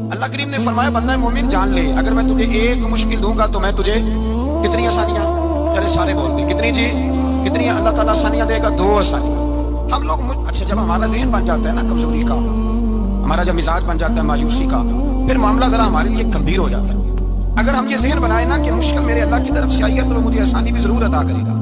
اللہ کریم نے فرمایا بندہ مومن جان لے اگر میں تجھے ایک مشکل دوں گا تو میں تجھے کتنی آسانیاں، چلے سارے بول دیں کتنی جی، کتنی اللہ تعالیٰ آسانیاں دے گا؟ 2 آسانیاں۔ ہم لوگ اچھا جب ہمارا ذہن بن جاتا ہے نا کمزوری کا، ہمارا جب مزاج بن جاتا ہے مایوسی کا، پھر معاملہ ذرا ہمارے لیے گمبھیر ہو جاتا ہے۔ اگر ہم یہ ذہن بنائیں نا کہ مشکل میرے اللہ کی طرف سے آئی ہے تو مجھے آسانی بھی ضرور عطا کرے گا،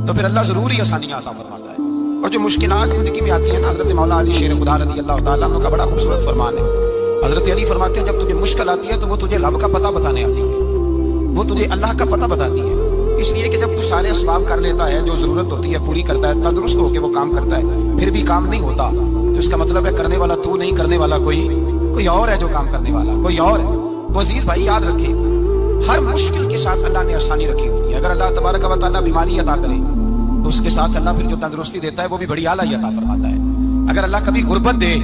تو پھر اللہ ضرور ہی آسانیاں عطا فرماتا ہے۔ اور جو مشکلات زندگی میں آتی ہیں نا، حضرت مولا علی شیر خدا رضی اللہ تعالیٰ عنہ کا بڑا خوبصورت فرمان ہے۔ حضرت علی فرماتے ہیں جب تجھے مشکل آتی ہے تو وہ تجھے رب کا پتہ بتانے آتی ہے، وہ تجھے اللہ کا پتہ بتاتی ہے۔ اس لیے کہ جب تو سارے اسباب کر لیتا ہے، جو ضرورت ہوتی ہے پوری کرتا ہے، تندرست ہو کے وہ کام کرتا ہے، پھر بھی کام نہیں ہوتا، تو اس کا مطلب ہے کرنے والا تو نہیں، کرنے والا کوئی اور ہے، جو کام کرنے والا کوئی اور ہے۔ تو عزیز بھائی یاد رکھیں، ہر مشکل کے ساتھ اللہ نے آسانی رکھی ہوئی ہے۔ اگر اللہ تبارک و تعالیٰ بیماری عطا کرے تو اس کے ساتھ اللہ پھر جو تندرستی دیتا ہے وہ بھی بڑی اعلیٰ عطا فرماتا ہے۔ اگر اللہ کبھی غربت دے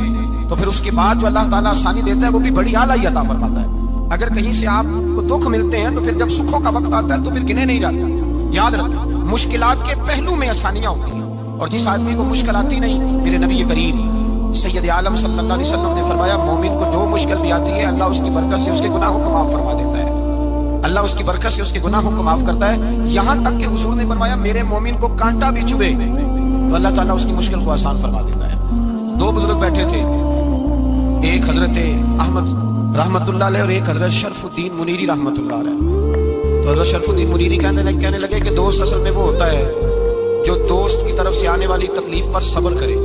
تو پھر اس کے بعد جو اللہ تعالیٰ آسانی دیتا ہے وہ بھی بڑی اعلیٰ عطا فرماتا ہے۔ اگر کہیں سے آپ کو دکھ ملتے ہیں تو پھر جب سکھوں کا وقت آتا ہے تو پھر گنے نہیں جاتا۔ یاد رکھیں مشکلات کے پہلو میں آسانیاں ہوتی ہیں، اور جس آدمی کو مشکل آتی نہیں، میرے نبی کریم سید عالم صلی اللہ علیہ وسلم نے فرمایا مومن کو جو مشکل بھی آتی ہے اللہ اس کی برکت سے اس کے گناہوں کو معاف فرما دیتا ہے، اللہ اس کی برکت سے اس کے گناہوں کو معاف کرتا ہے۔ یہاں تک کہ حضور نے فرمایا میرے مومن کو کانٹا بھی چبھے تو اللہ تعالیٰ اس کی مشکل کو آسان فرما دیتا ہے۔ 2 بزرگ بیٹھے تھے، ایک حضرت احمد رحمت اللہ علیہ اور ایک حضرت شرف الدین منیری رحمت اللہ علیہ۔ تو حضرت شرف الدین منیری کہنے لگے کہ دوست اصل میں وہ ہوتا ہے جو دوست کی طرف سے آنے والی تکلیف پر صبر کرے،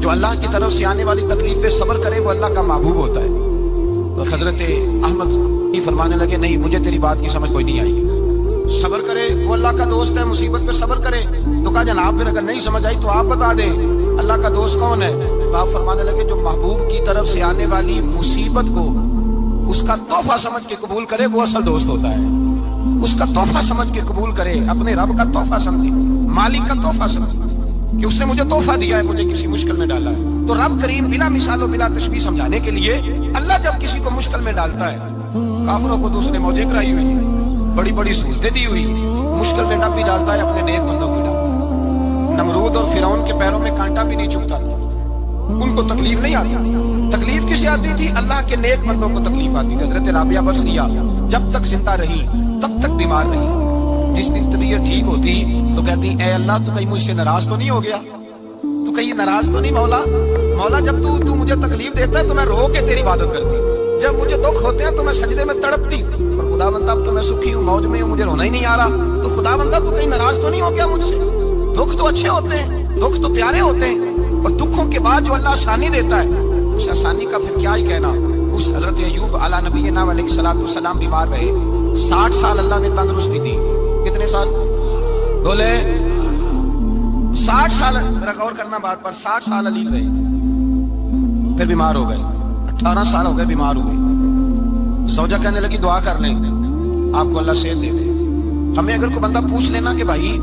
جو اللہ کی طرف سے آنے والی تکلیف پہ صبر کرے وہ اللہ کا محبوب ہوتا ہے۔ تو حضرت احمد یہ فرمانے لگے نہیں مجھے تیری بات کی سمجھ کوئی نہیں آئی، صبر کرے وہ اللہ کا دوست ہے، مصیبت پہ صبر کرے۔ تو کہا جناب پھر اگر نہیں سمجھ آئی تو آپ بتا دیں اللہ کا دوست کون ہے؟ تو آپ فرمانے لگے جو محبوب کی طرف سے آنے والی مصیبت کو اس کا تحفہ سمجھ کے قبول کرے وہ اصل دوست ہوتا ہے۔ اس کا تحفہ سمجھ کے قبول کرے، اپنے رب کا تحفہ سمجھے، مالک کا تحفہ سمجھے کہ اس نے مجھے تحفہ دیا ہے، مجھے کسی مشکل میں ڈالا ہے۔ تو رب کریم بلا مثال و بلا تشبیہ سمجھانے کے لیے اللہ جب کسی کو مشکل میں ڈالتا ہے، کافروں کو تو اس نے موجیں کرائی ہوئی ہیں، بڑی بڑی سہولتیں دی ہوئی، مشکل میں ڈب بھی ڈالتا ہے اپنے نیک بندوں کو ڈالتا ہے۔ نمرود اور فرعون کے پیروں میں کانٹا بھی نہیں چبھتا، ان کو تکلیف نہیں آتی۔ تکلیف کسے آتی تھی؟ اللہ کے نیک بندوں کو تکلیف آتی تھی۔ حضرت رابعہ بصریہ جب تک زندہ رہی تب تک بیمار رہی، جس دن طبیعت ٹھیک ہوتی تو کہتی اے اللہ تو کہیں مجھ سے ناراض تو نہیں ہو گیا، تو کہیں ناراض تو نہیں مولا جب تو مجھے تکلیف دیتا ہے تو میں رو کے تیری عبادت کرتی، جب مجھے دکھ ہوتے ہیں تو میں سجدے میں تڑپتی، اور خدا بندہ اب تو میں سکھی ہوں، موج میں ہوں، مجھے رونا ہی نہیں آ رہا، تو خدا بندہ تو کہیں ناراض تو نہیں ہو گیا مجھ سے؟ دکھ تو اچھے ہوتے ہیں، دکھ تو پیارے ہوتے ہیں، اور دکھوں کے بعد جو اللہ آسانی دیتا ہے اس آسانی کا پھر کیا ہی کہنا۔ اس حضرت ایوب علیہ نبینا علیہ الصلوۃ والسلام بیمار رہے، 60 سال اللہ نے تندرستی دی۔ کتنے سال بولے؟ 60 سال، غور کرنا بات پر، 60 سال علی رہے، پھر بیمار ہو گئے، 18 سال ہو گئے بیمار ہوئے۔ زوجہ کہنے لگی دعا کر لیں آپ کو اللہ صحت دے دے۔ ہمیں اگر کوئی بندہ پوچھ لینا کہ بھائی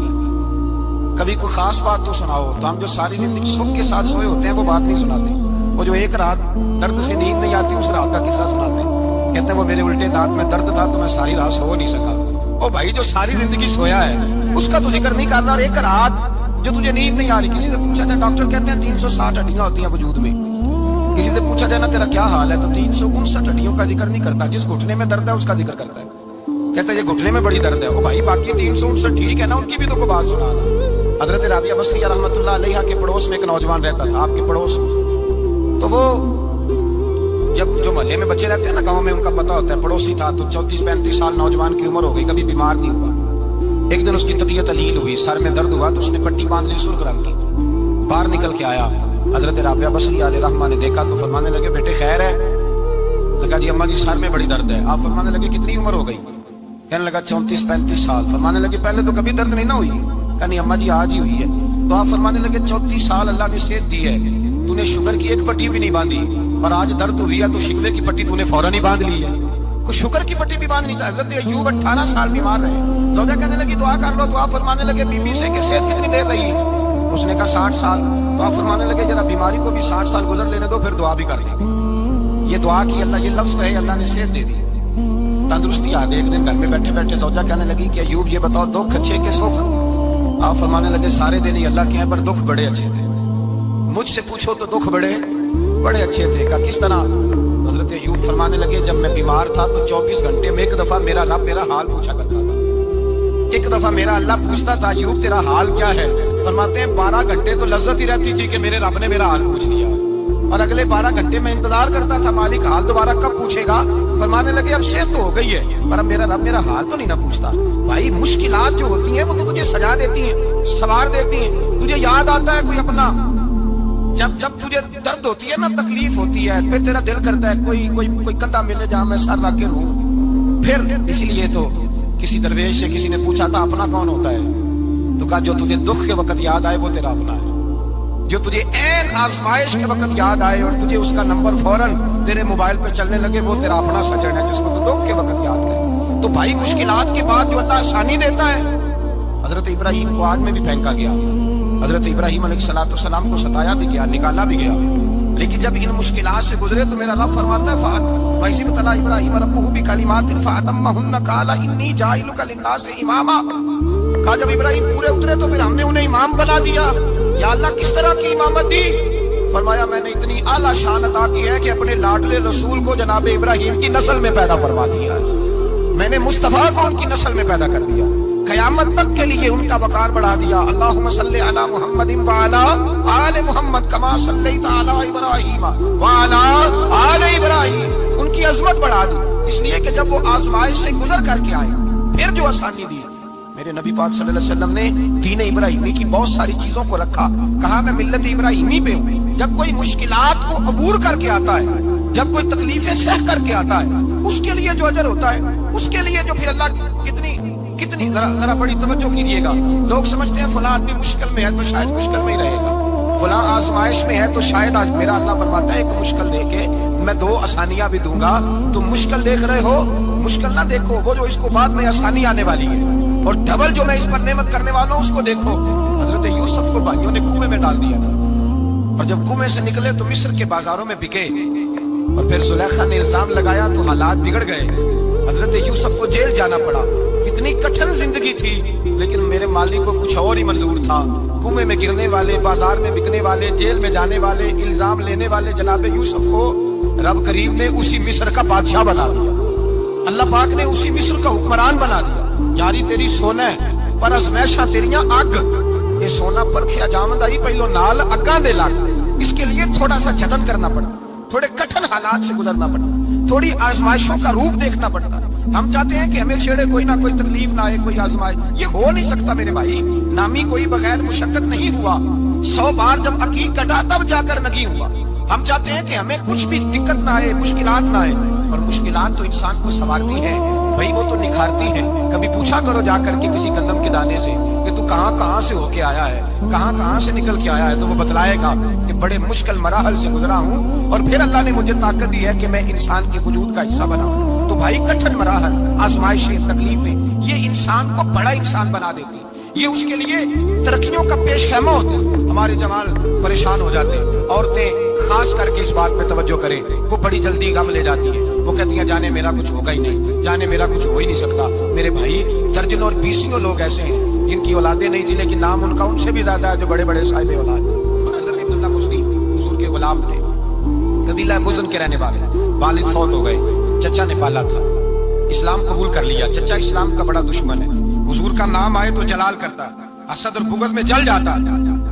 کبھی کوئی خاص بات تو سناؤ، تو ہم جو ساری زندگی سکھ کے ساتھ سوئے ہوتے ہیں وہ بات نہیں سناتے، وہ جو ایک رات درد سے نیند نہیں آتی اس رات کا قصہ سناتے ہیں، کہتے ہیں وہ میرے الٹے دانت میں درد تھا تو میں ساری رات سو نہیں سکا۔ او بھائی جو ساری زندگی سویا ہے اس کا تو ذکر نہیں کرنا، اور ایک رات جو تجھے نیند نہیں آ رہی، کسی سے پوچھا جائے، ڈاکٹر کہتے ہیں 360 ہڈیاں ہوتی ہیں وجود میں، کسی سے پوچھا جائے نا تیرا کیا حال ہے تو 359 ہڈیوں کا ذکر نہیں کرتا، جس گھٹنے میں درد ہے اس کا ذکر کرتا ہے، کہتا ہے یہ گھٹنے میں بڑی درد ہے۔ او بھائی باقی 359 ٹھیک ہے نا، ان کی بھی تو کوئی بات سنانا۔ حضرت رابعہ بصریہ رحمۃ اللہ علیہ کے پڑوس میں ایک نوجوان رہتا تھا، آپ کے پڑوس، تو وہ جب جو محلے میں بچے رہتے ہیں نا گاؤں میں ان کا پتہ ہوتا ہے، پڑوسی تھا تو 34-35 سال نوجوان کی عمر ہو گئی، کبھی بیمار نہیں ہوا۔ ایک دن اس کی طبیعت علیل ہوئی، سر میں درد ہوا تو اس نے پٹی باندھ لی سرخ رنگ کی، باہر نکل کے آیا، حضرت رابعہ بصریہ علیہ رحمہ نے دیکھا تو فرمانے لگے بیٹے خیر ہے؟ لگا جی اماں جی سر میں بڑی درد ہے۔ آپ فرمانے لگے کتنی عمر ہو گئی؟ کہنے لگا 34-35 سال۔ فرمانے لگے پہلے تو کبھی درد نہیں نہ ہوئی؟ کہنی اماں جی آج ہی ہوئی ہے۔ تو آپ فرمانے لگے 34 سال اللہ نے صحت دی ہے، تو نے شوگر کی ایک پٹی بھی نہیں باندھی، اور آج درد ہوئی ہے تو شکوے کی پٹی تو نے فوراً ہی باندھ لی ہے، کوئی شکر کی پٹی بھی باندھنی چاہیے۔ حضرت ایوب 18 سال بیمار رہے، زوجہ کہنے لگی دعا کر لو، تو آپ فرمانے لگے بی بی سے کہ صحت کتنی دیر رہی؟ اس نے کہا 60 سال۔ تو آپ فرمانے لگے ذرا بیماری کو بھی 60 سال گزر لینے دو، پھر دعا بھی کر لیں۔ یہ دعا کی اللہ، یہ لفظ کہے اللہ نے صحت دے دی، تندرستی آ گئی۔ ایک دن گھر میں بیٹھے بیٹھے زوجہ کہنے لگی کہ ایوب یہ بتاؤ دکھ اچھے کہ سکھ؟ آپ فرمانے لگے سارے دن ہی اللہ کے ہیں پر دکھ بڑے اچھے تھے، مجھ سے پوچھو تو دکھ بڑے اچھے تھے۔ کہا کس طرح؟ حضرت फरमाने लगे जब मैं बीमार था तो 24 घंटे में एक दफा मेरा रब मेरा हाल पूछा करता था। एक दफा मेरा अल्लाह पूछता था अय्यूब तेरा हाल क्या है? फरमाते हैं 12 घंटे तो लज्जत ही रहती थी कि मेरे रब ने मेरा हाल पूछ लिया, और अगले 12 घंटे में इंतजार करता था मालिक हाल दोबारा कब पूछेगा। फरमाने लगे अब सेहत तो हो गई है पर अब मेरा रब मेरा हाल तो नहीं ना पूछता। भाई मुश्किलात जो होती हैं वो तो तुझे सजा देती हैं, सवार देती हैं। तुझे याद आता है कोई अपना, जब तुझे दर्द होती है ना, तकलीफ होती है, फिर तेरा दिल करता है कोई कंधा मिले जहां मैं सर रख के रहूं। फिर इसलिए तो किसी दरवेश से किसी ने पूछा था अपना कौन होता है, तो कहा जो तुझे दुख के वक्त याद आए वो तेरा अपना है। जो तुझे ऐन आजमाइश के वक्त याद आए और तुझे उसका नंबर फौरन तेरे मोबाइल पे चलने लगे वो तेरा अपना सजन है, जिसको तू दुख के वक्त याद करे। तो भाई मुश्किलात के बाद जो अल्लाह आसानी देता है, हजरत इब्राहिम को आग में भी फेंका गया, हजरत इब्राहिम अलैहिस्सलाम को सताया भी गया, निकाला भी गया, लेकिन जब इन मुश्किलात से गुजरे तो मेरा रब फरमाता है वैसे बतला इब्राहिम रब्बुहु बिकलिमातिन फअतम्महुन्ना क़ाला इन्नी जाइलुका लिन्नासि इमामा। कहा जब इब्राहिम पूरे उतरे तो फिर हमने उन्हें इमाम बना दिया। या अल्लाह किस तरह की इमामत दी? फरमाया मैंने इतनी आला शान अता की है कि अपने लाडले रसूल को जनाब इब्राहिम की नस्ल में पैदा फरमा दिया है। मैंने मुस्तफा को उनकी नस्ल में पैदा कर दिया, क़यामत तक के लिए उनका वकार बढ़ा दिया। अल्लाहुम्मा सल्लि अला मुहम्मदिन व अला आले मुहम्मद कमा सल्लैता अला इब्राहीम व अला आले इब्राहीम। उनकी अजमत बढ़ा दी, इसलिए कि जब वो आजमाइश से गुजर करके आए फिर जो आसानी दी। मेरे नबी पाक सल्लल्लाहु अलैहि वसल्लम ने दीन इब्राहिमी की बहुत सारी चीजों को रखा, कहा मैं मिल्लत इब्राहिमी पे हूँ। जब कोई मुश्किलात को अबूर करके आता है, जब कोई तकलीफें सह करके आता है, उसके लिए जो अजर होता है, उसके लिए जो फिर अल्लाह कितनी जरा बड़ी तवज्जो कीजिएगा। लोग समझते हैं फलां आदमी मुश्किल में है तो शायद मुश्किल में ही रहेगा, फलां आजमाइश में है तो शायद आज मेरा अल्लाह फरमाता है एक मुश्किल देके मैं 2 आसानियां भी दूंगा। तुम मुश्किल देख रहे हो, मुश्किल ना देखो, वो जो इसको बाद में आसानी आने वाली है, और डबल जो मैं इस पर नेमत करने वाला हूं उसको देखो। हजरत यूसुफ को भाइयों ने कुएं में डाल दिया, और जब कुएं से निकले तो मिस्र के बाजारों में बिके, और फिर जुलेखा ने इल्जाम लगाया तो हालात बिगड़ गए। हजरत यूसुफ को जेल जाना पड़ा। इतनी कठिन जिंदगी थी, लेकिन मेरे मालिक को कुछ और ही मंजूर था। कुएं में गिरने वाले, बाजार में बिकने वाले, जेल में जाने वाले, इल्जाम लेने वाले जनाब यूसुफ को रब करीम ने उसी मिस्र का बादशाह बना दिया। अल्लाह पाक ने उसी मिस्र का हुक्मरान बना दिया। यारी तेरी सोना है पर अजमैशा तेरियां अग, ये सोना परखिया जामद आई पहलो नाल अग्गां दे लग। इसके लिए थोड़ा सा जतन करना पड़ता, थोड़े कठिन हालात से गुजरना पड़ता, थोड़ी आजमाइशों का रूप देखना पड़ता। हम चाहते हैं कि हमें छेड़े कोई ना कोई तकलीफ ना आए, कोई आजमाइश, ये हो नहीं सकता मेरे भाई। नामी कोई बगैर मुशक्कत नहीं हुआ, 100 बार जब अकीक कटा तब जाकर नगी हुआ। हम चाहते हैं कि हमें कुछ भी दिक्कत ना आए, मुश्किलात ना आए, और मुश्किलात तो इंसान को संवारती हैं भाई, वो तो निखारती हैं। कभी पूछा करो जाकर के किसी गंदम के दाने से कि तू कहां से होके आया है, कहां से निकल के आया है, तो वो बतलाएगा कि बड़े मुश्किल मराहल से गुजरा हूं और फिर अल्लाह ने मुझे ताकत दी है कि मैं इंसान के वजूद का हिस्सा बनाऊं। तो भाई कठिन मराहल, आजमाइशें, तकलीफें, ये इंसान को बड़ा इंसान बना देती, ये उसके लिए तरक्कियों का पेश खैमा होता है। हमारे जवान परेशान हो जाते हैं, औरतें खास करके इस बात पे तवज्जो करें, वो बड़ी जल्दी गम ले जाती है, वो कहती हैं जाने मेरा कुछ होगा ही नहीं, जाने मेरा कुछ हो ही नहीं सकता। मेरे भाई दर्जनों और बीसियों लोग ऐसे हैं जिनकी औलादे नहीं थी, लेकिन नाम उनका उनसे भी ज्यादा है जो बड़े बड़े साहिब औलाद। हज़रत अब्दुल्लाह मुज़नी हुजूर के गुलाम थे, कबीला मुज़न के रहने वाले, वालिद फौत हो गए, चचा ने पाला था, इस्लाम कबूल कर लिया। चचा इस्लाम का बड़ा दुश्मन है, हुजूर का नाम आए तो जलाल करता, हसद और बुग़्ज़ में जल जाता,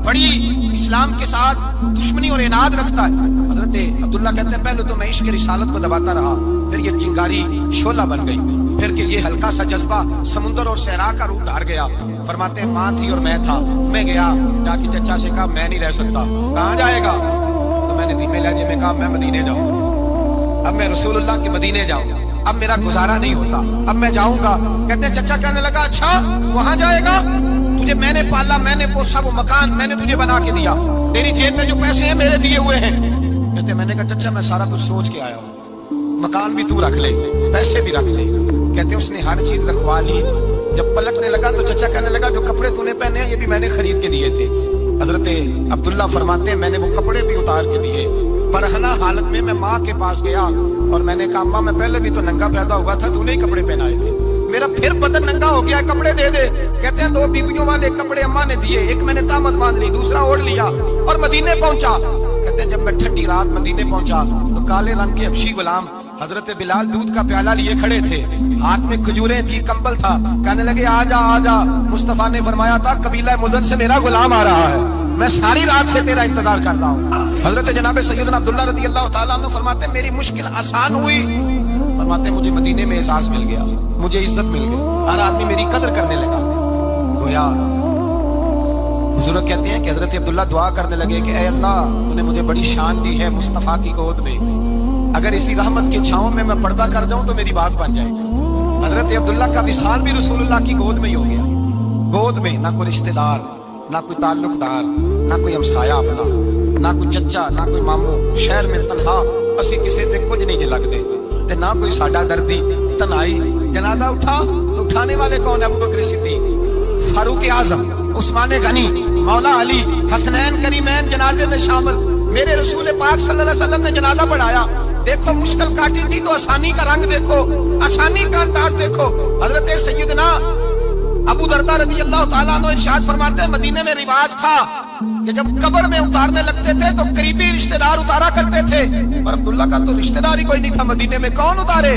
बड़ी इस्लाम के साथ दुश्मनी और इनाद रखता है। हजरत अब्दुल्ला कहते हैं पहले तो मैं इश्क़ रिसालत को दबाता रहा, फिर ये चिंगारी शोला बन गई, फिर कि ये हल्का सा जज्बा समुंदर और सहरा का रूप धार गया। फरमाते हैं माँ थी और मैं था, मैं गया जाके चचा से कहा मैं नहीं रह सकता। कहाँ जाएगा? तो मैंने धीमे लहजे में कहा मैं मदीने जाऊँ, अब मैं रसूलुल्लाह के मदीने जाऊँ, अब मेरा गुजारा नहीं होता, अब मैं जाऊंगा। कहते हैं चचा कहने लगा अच्छा वहां जाएगा, तुझे मैंने पाला, मैंने पोसा, वो मकान मैंने तुझे बना के दिया, तेरी जेब में जो पैसे हैं मेरे दिए हुए हैं। कहते मैंने कहा चचा मैं सारा कुछ सोच के आया हूँ, मकान भी तू रख ले, पैसे भी रख ले। कहते उसने हर चीज रखवा ली। जब पलटने लगा तो चचा कहने लगा जो कपड़े तूने पहने हैं ये भी मैंने खरीद के दिए थे। हजरत अब्दुल्ला फरमाते हैं मैंने वो कपड़े भी उतार के दिए, बरहना हालत में मैं माँ के पास गया और मैंने कहा माँ मैं पहले भी तो नंगा पैदा हुआ था, तूने ही कपड़े पहनाए थे, मेरा फिर बदन नंगा हो गया, कपड़े दे दे। कहते हैं 2 बीवियों वाले कपड़े अम्मा ने दिए, एक मैंने तामत बांध ली, दूसरा ओढ़ लिया और मदीने पहुंचा। कहते हैं जब मैं ठंडी रात मदीने पहुंचा तो काले रंग के हबशी गुलाम हजरत बिलाल दूध का प्याला लिए खड़े थे, हाथ में खजूरें थी, कंबल था, कहने लगे आजा आजा। मुस्तफा ने फरमाया था कबीला मुज़न से मेरा गुलाम आ रहा है, मैं सारी रात से तेरा इंतजार कर रहा हूँ। हजरत जनाब सैयदना अब्दुल्ला रज़ी अल्लाह तआला अन्हु फरमाते मेरी मुश्किल आसान हुई, फरमाते मुझे मदीने में एहसास मिल गया, मुझे इज्जत मिल गई, हर आदमी मेरी कदर करने लगा। गोया हुजूर कहते हैं कि हजरत अब्दुल्ला दुआ करने लगे कि ऐ अल्लाह तूने मुझे बड़ी शान दी है मुस्तफा की गोद में, अगर इसी रहमत की छांव में मैं पर्दा कर जाऊं तो मेरी बात बन जाएगी। हजरत अब्दुल्ला का विसाल भी रसूलुल्लाह की गोद में ही हो गया। गोद में ना कोई रिश्तेदार, ना कोई ताल्लुकदार, ना कोई हमसाया अपना, ना कोई चचा, ना कोई मामू, शहर में तनहा असी किसी से कुछ नहीं लगते, ते ना कोई साडा दर्दी तनाई। जनाजा उठा तो उठाने वाले कौन है? अबू बकर सिद्दीक, फारूक आजम, उस्मान गनी, मौला अली, हसनैन करीमैन जनाजे में शामिल। मेरे रसूल पाक सल्लल्लाहु अलैहि वसल्लम ने जनाजा पढ़ाया। देखो मुश्किल काटी थी तो आसानी का रंग देखो, आसानी का अंदाज देखो। हजरत सैयदना अबू दरदा रज़ी अल्लाह तआला अन्हु इरशाद फरमाते हैं मदीने में रिवाज था कि जब कब्र में उतारने लगते थे तो करीबी रिश्तेदार उतारा करते थे, और अब्दुल्ला का तो रिश्तेदार ही कोई नहीं था मदीने में, कौन उतारे?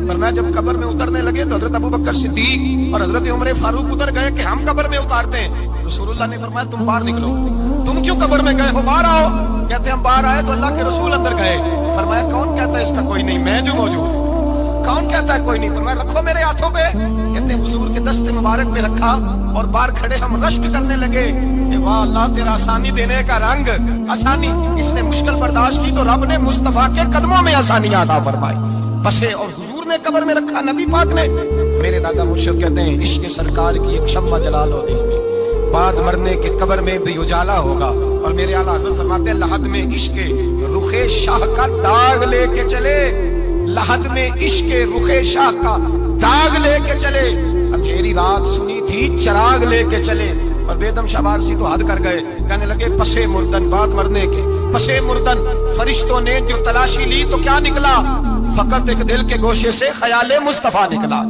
फरमाया जब कब्र में उतरने लगे तो हजरत अबू बकर सिद्दीक और हजरत उमर फारूक उतर गए कि हम कब्र में उतारते हैं। रसूलुल्लाह ने फरमाया तुम बाहर निकलो, तुम क्यों कब्र में गए हो, बाहर आओ। कहते हम बाहर आए तो अल्लाह के रसूल अंदर गए। फरमाया कौन कहता है इसका कोई नहीं, मैं जो मौजूद, कौन कहता है कोई नहीं? फरमाया रखो मेरे हाथों पे। कहते हुजूर के दस्ते मुबारक में रखा और बाहर खड़े हम रश्क करने लगे कि वाह अल्लाह तेरा आसानी देने का रंग, आसानी। इसने मुश्किल बर्दाश्त की तो रब ने मुस्तफा के कदमों में आसानियां अता फरमाई। बसे और हुजूर ने कब्र में रखा, नबी पाक ने। मेरे दादा मुर्शिद कहते हैं इश्क सरकार की एक शम्मा जला लो दिल में, बाद मरने के कब्र में भी उजाला होगा। और मेरे आला हज़रत फरमाते हैं लहद में इश्क रुखे शाह का दाग लेके चले, लहद में इश्क रुखे शाह का दाग लेके चले। अंधेरी रात सुनी थी चराग लेके चले, और बेदम शबारसी तो हद कर गए। कहने लगे पसे मुर्दन, बाद मरने के पसे मुर्दन। फरिश्तों ने जो तलाशी ली तो क्या निकला? फकत एक दिल के गोशे से ख्याले मुस्तफा निकला,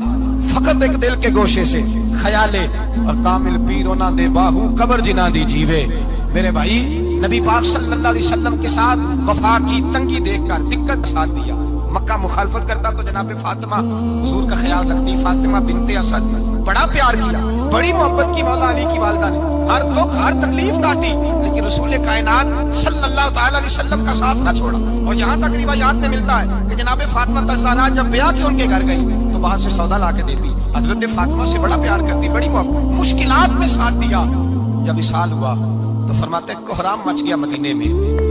फकत एक दिल के गोशे से ख्याले। और कामिल पीरो ना दे बाहू कब्र जिना दी जीवे। मेरे भाई नबी पाक सल्लल्लाहु अलैहि वसल्लम के साथ वफा की तंगी देखकर दिक्कत साथ दिया। मक्का मुखालफत करता तो जनाब फातिमा हुजूर का ख्याल रखती, फातिमा बिनते असद, बड़ा प्यार किया, बड़ी मोहब्बत की मौला अली की वालिदा ने, हर दुख हर तकलीफ काटी, लेकिन रसूल कायनात सल्लल्लाहु अलैहि वसल्लम का साथ न छोड़ा। और यहाँ तक रिवायात में मिलता है कि जनाब फातिमा ज़हरा जब ब्याह के उनके घर गई तो बाहर से सौदा ला के देती। हजरत फातिमा से बड़ा प्यार करती, बड़ी मोहब्बत, मुश्किलात में साथ दिया। जब विसाल हुआ तो फरमाते कोहराम मच गया मदीने में।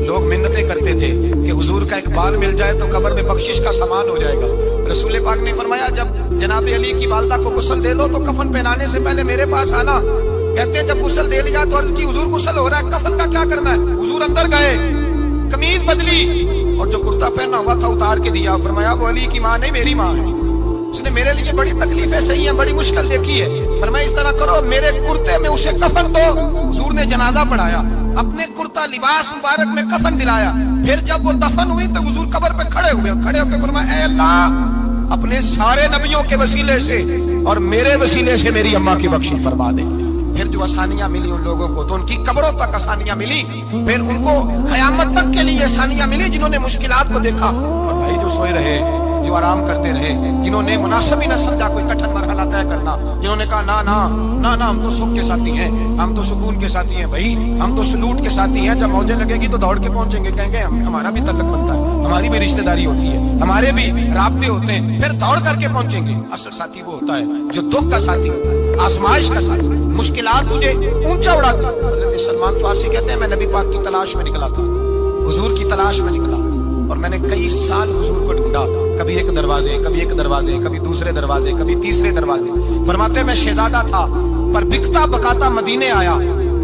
लोग मिन्नतें करते थे कि हुजूर का एक बाल मिल जाए तो कब्र में बख्शिश का सामान हो जाएगा। रसूल पाक ने फरमाया जब जनाब अली की वालिदा को गुस्ल दे दो तो कफन पहनाने से पहले मेरे पास आना। कहते हैं जब गुस्ल दे लिया तो अर्ज की हुजूर गुस्ल हो रहा है, कफन का क्या करना है? हुजूर अंदर गए, कमीज बदली और जो कुर्ता पहना हुआ था उतार के दिया। फरमाया वो अली की माँ नहीं मेरी माँ है, उसने मेरे लिए बड़ी तकलीफें सही है, बड़ी मुश्किल देखी है। फरमाया इस तरह करो मेरे कुर्ते में उसे कफन दो। हुजूर ने जनाजा पढ़ाया, अपने कुर्ता लिबास मुबारक में कफन दिलाया। फिर जब वो दफन हुई तो हुजूर कब्र पे खड़े हुए, खड़े होकर फरमाया ऐ अल्लाह अपने सारे नबियों के वसीले से और मेरे वसीले से मेरी अम्मा की बख्शिश फरमा दे। फिर जो आसानियां मिली उन लोगों को तो उनकी कब्रों तक आसानियां मिली, फिर उनको कयामत तक के लिए आसानियां मिली जिन्होंने मुश्किलात को देखा। और भाई जो सोए रहे, जो आराम करते रहे, जिन्होंने मुनासिब ही न समझा कोई कठिन मरहला तय करना, जिन्होंने कहा ना ना ना ना हम तो सुख के साथी हैं, हम तो सुकून के साथी हैं, भाई हम तो सलूट के साथी हैं। जब मौजे लगेगी तो दौड़ के पहुंचेंगे, कहेंगे हमारा भी तल्लक बनता है, हमारी भी रिश्तेदारी होती है, हमारे भी राब्ते होते हैं, फिर दौड़ करके पहुंचेंगे। असल साथी वो होता है जो दुख का साथी, आजमाइश का साथी, मुश्किलात मुझे ऊंचा उड़ाता। हज़रत सलमान फारसी कहते हैं मैं नबी पाक की तलाश में निकला था, हुजूर की तलाश में निकला, और मैंने कई साल हुजूर को ढूंढा, कभी एक दरवाजे, कभी एक दरवाजे, कभी दूसरे दरवाजे, कभी तीसरे दरवाजे। फरमाते मैं शहजादा था पर बिकता बकाता मदीने आया।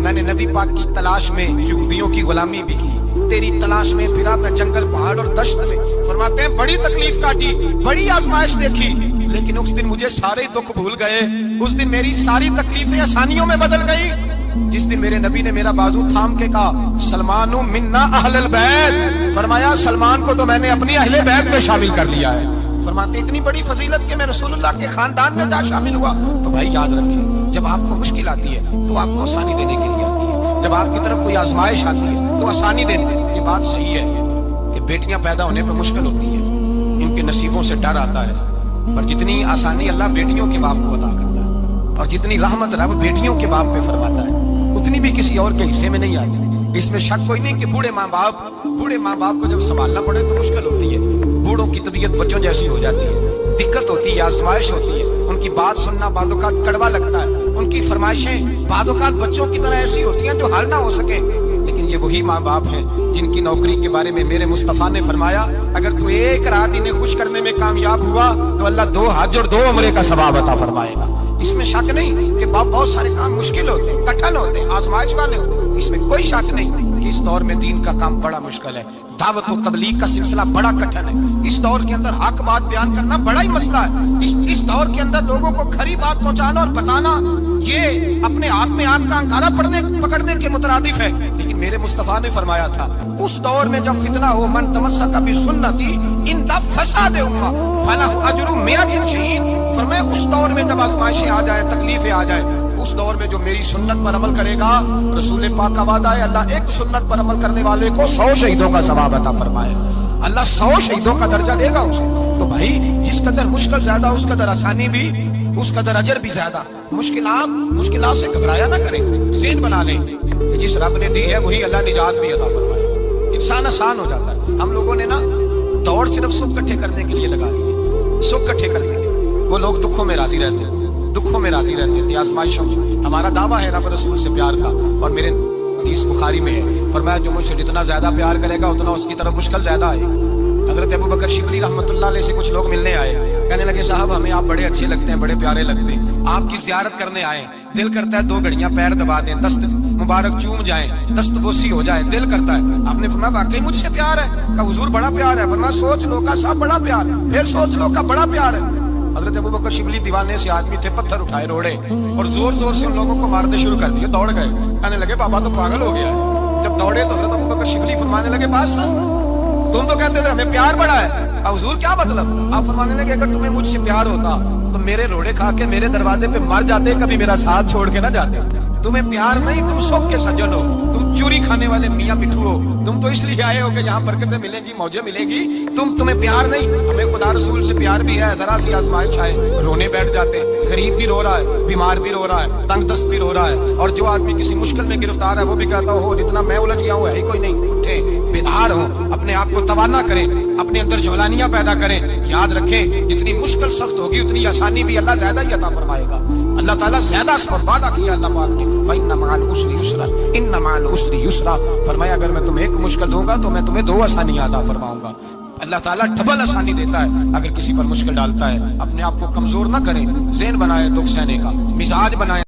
मैंने नबी पाक की तलाश में यहूदियों की गुलामी भी की, तेरी तलाश में फिरा मैं जंगल पहाड़ और दश्त में। फरमाते हैं बड़ी तकलीफ काटी, बड़ी आजमाइश देखी, लेकिन उस दिन मुझे सारे दुख भूल गए। उस दिन मेरी सारी तकलीफें आसानियों में बदल गई। जिस दिन मेरे नबी ने मेरा बाजू थाम के कहा सलमानु मिन्ना अहलल बैत, फरमाया सलमान को तो मैंने अपनी अहले बैत में शामिल कर लिया है। फरमाते इतनी बड़ी फजीलत कि मैं रसूलुल्लाह के खानदान में जा शामिल हुआ। तो भाई याद रखें जब आपको मुश्किल आती है तो आपको आसानी देने के लिए आती है, जब आपकी तरफ कोई आजमाइश आती है तो आसानी देने। ये बात सही है कि बेटियां पैदा होने पर मुश्किल होती है, इनके नसीबों से डर आता है। पर जितनी आसानी अल्लाह बेटियों के बाप को अता करता है और जितनी रहमत रब बेटियों के बाप पे फरमाता है, उतनी भी किसी और के हिस्से में नहीं आती। इसमें शक कोई नहीं कि बूढ़े माँ बाप को जब संभालना पड़े तो मुश्किल होती है। बूढ़ों की तबीयत बच्चों जैसी हो जाती है, दिक्कत होती है, आजमाइश होती है। उनकी बात सुनना बादौकात कड़वा लगता है, उनकी फरमाइशें बादौकात बच्चों की तरह ऐसी होती हैं जो हल ना हो सके। लेकिन ये वही माँ बाप हैं जिनकी नौकरी के बारे में मेरे मुस्तफा ने फरमाया, अगर तू एक रात इन्हें खुश करने में कामयाब हुआ तो अल्लाह 2 हज और 2 उम्रे का सवाब अता फरमाएगा। इसमें शक नहीं कि बहुत सारे काम मुश्किल होते हैं, कठिन होते हैं, आजमाइश वाले होते हैं। इसमें कोई शक नहीं कि इस दौर में दीन का काम बड़ा मुश्किल है। दावत और तबलीग का सिलसिला बड़ा कठिन है। इस दौर के अंदर हक बात बयान करना बड़ा ही मसला है। इस दौर के अंदर लोगों को खरी बात पहुंचाना और बताना ये अपने आप में आग का अंगारा पकड़ने के मुतरादिफ है। लेकिन मेरे मुस्तफा ने फरमाया था, उस दौर में जब फितना हो, मन तमस्सक बिसुन्नती इन फसाद उम्मा फलहु अजरु मिअतिन शहीद। फरमाया उस दौर में जब आजमाइशें आ जाए, तकलीफें आ जाए, उस दौर में जो मेरी सुन्नत पर अमल करेगा, रसूल पाक का वादा है, अल्लाह एक सुन्नत पर अमल करने वाले को 100 शहीदों का सवाब अता फरमाएगा। अल्लाह 100 शहीदों का दर्जा देगा उसे। तो भाई जिस कदर मुश्किल ज्यादा उस कदर आसानी भी, उस कदर अजर भी ज्यादा। मुश्किलात से घबराया ना करें, ज़हन बना लें कि जिस रब ने दी है वही अल्लाह निजात भी अता फरमाए। इंसान आसान हो जाता है। हम लोगों ने ना दौड़ सिर्फ सुख इकट्ठे करने के लिए लगा ली, सुख इकट्ठे करने के लिए। वो लोग दुखों में राजी रहते हैं, दुखों में राजी रहते थे, आजमाइशों में। हमारा दावा है रब रसूल से प्यार का, और मेरे हदीस बुखारी में है, फरमाया जो मुझसे जितना ज्यादा प्यार करेगा उतना उसकी तरफ मुश्किल ज्यादा है। हज़रत अबू बकर शिबली रहमतुल्लाह अलैह से कुछ लोग मिलने आए, कहने लगे साहब हमें आप बड़े अच्छे लगते हैं, बड़े प्यारे लगते हैं, आपकी ज़ियारत करने आए, दिल करता है 2 घड़ियां पैर दबा दें, दस्त मुबारक चूम जाएं, दस्त बोसी हो जाए, दिल करता है। आपने फरमाया वाकई मुझसे प्यार है? कहा हुजूर बड़ा प्यार है। फरमाया सोच लो का साहब बड़ा प्यार है, फिर सोच लो का बड़ा प्यार है। हज़रत अबू बकर शिबली दीवाने से आदमी थे, पत्थर उठाए रोड़े और जोर जोर से उन लोगों को मारने शुरू कर दिए। दौड़ गए, कहने लगे बाबा तो पागल हो गया है। जब दौड़े तो हज़रत अबू बकर शिबली फरमाने लगे बादशाह तुम तो कहते थे हमें प्यार बड़ा है, हुजूर क्या मतलब? आप फरमाने लगे अगर तुम्हें मुझसे प्यार होता तो मेरे रोड़े खा के मेरे दरवाजे पे मर जाते, कभी मेरा साथ छोड़ के ना जाते। तुम्हें प्यार नहीं, तुम शौक के सज्जन हो, तुम चूरी खाने वाले मियाँ मिठू हो, तुम तो इसलिए आए हो कि यहाँ बरकतें मिलेंगी, मौजें मिलेंगी। तुम्हें प्यार नहीं, हमें खुदा रसूल से प्यार भी है। जरा सी आजमाइश आए रोने बैठ जाते हैं। गरीब भी रो रहा है, बीमार भी रो रहा है, तंग दस्त भी रो रहा है, और जो आदमी किसी मुश्किल में गिरफ्तार है वो भी कहता हो जितना मैं उलझ गया हूँ है ही कोई नहीं। उठे बेदार हो, अपने आप को तवाना करें, अपने अंदर जौलानियां पैदा करें। याद रखें जितनी मुश्किल सख्त होगी उतनी आसानी भी अल्लाह ज्यादा ही अता फरमाएगा। अल्लाह ताला ज्यादा वादा किया अल्लाह पाक ने, इन्ना मअल उसरि युसरा, इन्ना मअल उसरि युसरा। फरमाया अगर मैं तुम्हें एक मुश्किल दूंगा तो मैं तुम्हें 2 आसानियां अता फरमाऊंगा। अल्लाह ताला डबल आसानी देता है अगर किसी पर मुश्किल डालता है। अपने आप को कमजोर ना करें, ज़हन बनाए दुख सहने का, मिजाज बनाए।